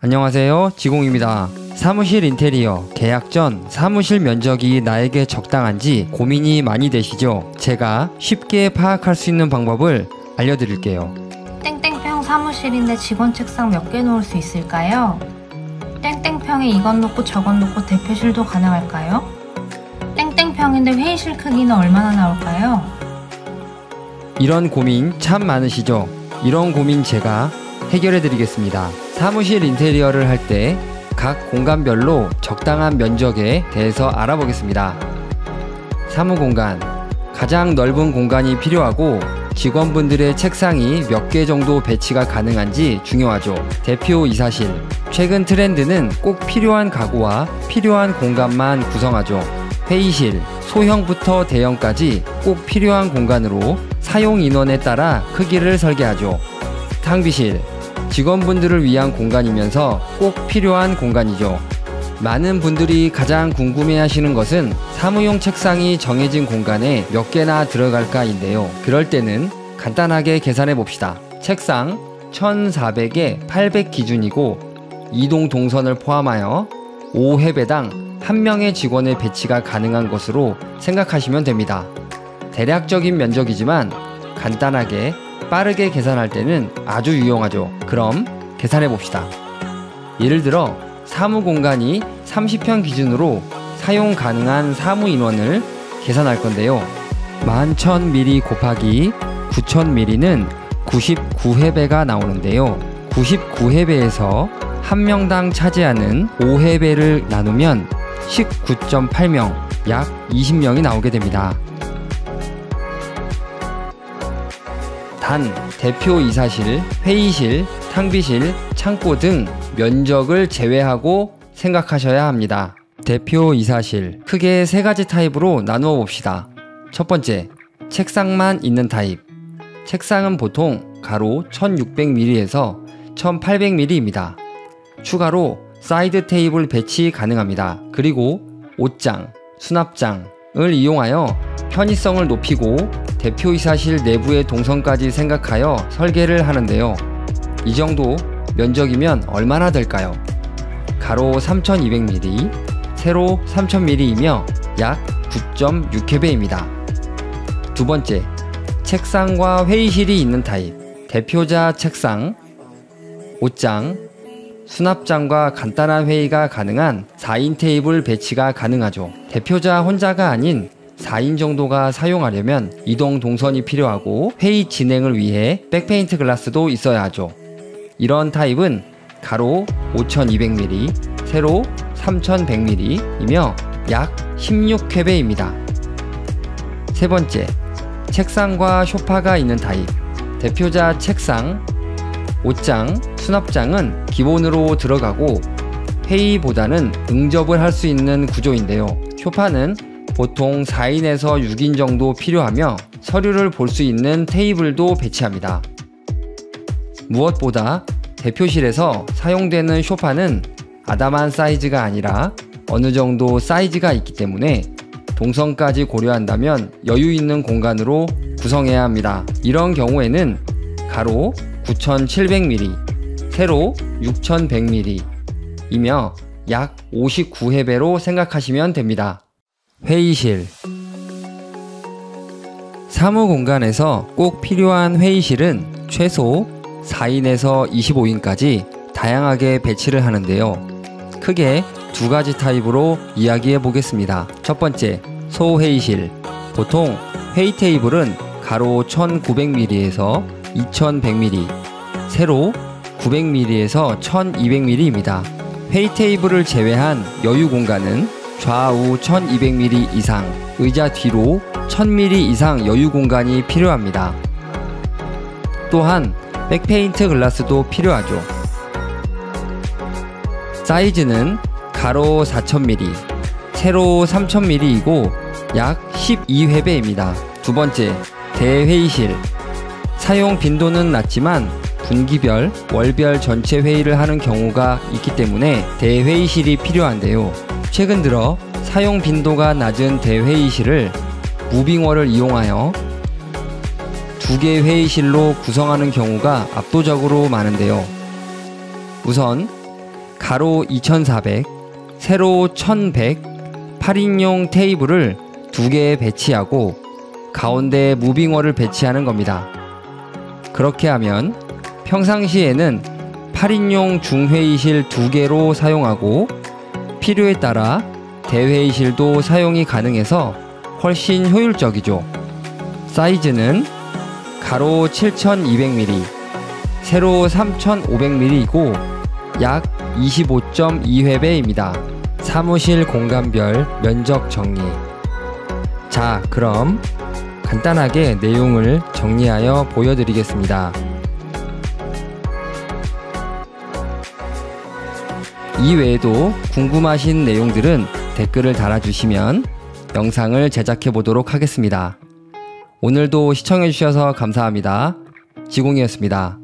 안녕하세요, 지공입니다. 사무실 인테리어 계약 전 사무실 면적이 나에게 적당한지 고민이 많이 되시죠? 제가 쉽게 파악할 수 있는 방법을 알려드릴게요. 땡땡평 사무실인데 직원 책상 몇 개 놓을 수 있을까요? 땡땡평에 이것 놓고 저것 놓고 대표실도 가능할까요? 땡땡평인데 회의실 크기는 얼마나 나올까요? 이런 고민 참 많으시죠? 이런 고민 제가 해결해 드리겠습니다. 사무실 인테리어를 할 때 각 공간별로 적당한 면적에 대해서 알아보겠습니다. 사무공간, 가장 넓은 공간이 필요하고 직원분들의 책상이 몇 개 정도 배치가 가능한지 중요하죠. 대표 이사실, 최근 트렌드는 꼭 필요한 가구와 필요한 공간만 구성하죠. 회의실, 소형부터 대형까지 꼭 필요한 공간으로 사용 인원에 따라 크기를 설계하죠. 탕비실, 직원분들을 위한 공간이면서 꼭 필요한 공간이죠. 많은 분들이 가장 궁금해하시는 것은 사무용 책상이 정해진 공간에 몇 개나 들어갈까인데요. 그럴 때는 간단하게 계산해 봅시다. 책상 1400에 800 기준이고 이동 동선을 포함하여 5회배당 1명의 직원의 배치가 가능한 것으로 생각하시면 됩니다. 대략적인 면적이지만 간단하게 빠르게 계산할 때는 아주 유용하죠. 그럼 계산해 봅시다. 예를 들어 사무 공간이 30평 기준으로 사용 가능한 사무 인원을 계산할 건데요. 11,000mm 곱하기 9,000mm는 99회배가 나오는데요. 99회배에서 한 명당 차지하는 5회배를 나누면 19.8명, 약 20명이 나오게 됩니다. 단, 대표 이사실, 회의실, 탕비실, 창고 등 면적을 제외하고 생각하셔야 합니다. 대표 이사실, 크게 3가지 타입으로 나누어 봅시다. 첫 번째, 책상만 있는 타입. 책상은 보통 가로 1600mm에서 1800mm입니다. 추가로 사이드 테이블 배치 가능합니다. 그리고 옷장, 수납장을 이용하여 편의성을 높이고 대표이사실 내부의 동선까지 생각하여 설계를 하는데요. 이 정도 면적이면 얼마나 될까요? 가로 3200mm, 세로 3000mm이며 약 9.6회배입니다. 두 번째, 책상과 회의실이 있는 타입. 대표자 책상, 옷장, 수납장과 간단한 회의가 가능한 4인 테이블 배치가 가능하죠. 대표자 혼자가 아닌 4인 정도가 사용하려면 이동 동선이 필요하고 회의 진행을 위해 백페인트 글라스도 있어야 하죠. 이런 타입은 가로 5200mm, 세로 3100mm이며 약 16회배입니다. 세 번째, 책상과 소파가 있는 타입. 대표자 책상, 옷장, 수납장은 기본으로 들어가고 회의보다는 응접을 할 수 있는 구조인데요. 소파는 보통 4인에서 6인 정도 필요하며 서류를 볼 수 있는 테이블도 배치합니다. 무엇보다 대표실에서 사용되는 소파는 아담한 사이즈가 아니라 어느 정도 사이즈가 있기 때문에 동선까지 고려한다면 여유 있는 공간으로 구성해야 합니다. 이런 경우에는 가로 9700mm, 세로 6100mm이며 약 59회배로 생각하시면 됩니다. 회의실. 사무 공간에서 꼭 필요한 회의실은 최소 4인에서 25인까지 다양하게 배치를 하는데요. 크게 2가지 타입으로 이야기해 보겠습니다. 첫 번째, 소회의실. 보통 회의 테이블은 가로 1900mm에서 2100mm, 세로 900mm에서 1200mm입니다. 회의 테이블을 제외한 여유 공간은 좌우 1200mm 이상, 의자 뒤로 1000mm 이상 여유 공간이 필요합니다. 또한 백페인트 글라스도 필요하죠. 사이즈는 가로 4000mm, 세로 3000mm이고 약 12회배입니다. 두 번째, 대회의실. 사용 빈도는 낮지만 분기별, 월별 전체 회의를 하는 경우가 있기 때문에 대회의실이 필요한데요. 최근 들어 사용 빈도가 낮은 대회의실을 무빙월을 이용하여 2개 회의실로 구성하는 경우가 압도적으로 많은데요. 우선 가로 2400, 세로 1100, 8인용 테이블을 2개 배치하고 가운데 무빙워를 배치하는 겁니다. 그렇게 하면 평상시에는 8인용 중회의실 2개로 사용하고 필요에 따라 대회의실도 사용이 가능해서 훨씬 효율적이죠. 사이즈는 가로 7200mm, 세로 3500mm이고 약 25.2회배입니다. 사무실 공간별 면적 정리. 자, 그럼 간단하게 내용을 정리하여 보여드리겠습니다. 이 외에도 궁금하신 내용들은 댓글을 달아주시면 영상을 제작해 보도록 하겠습니다. 오늘도 시청해 주셔서 감사합니다. 지공이었습니다.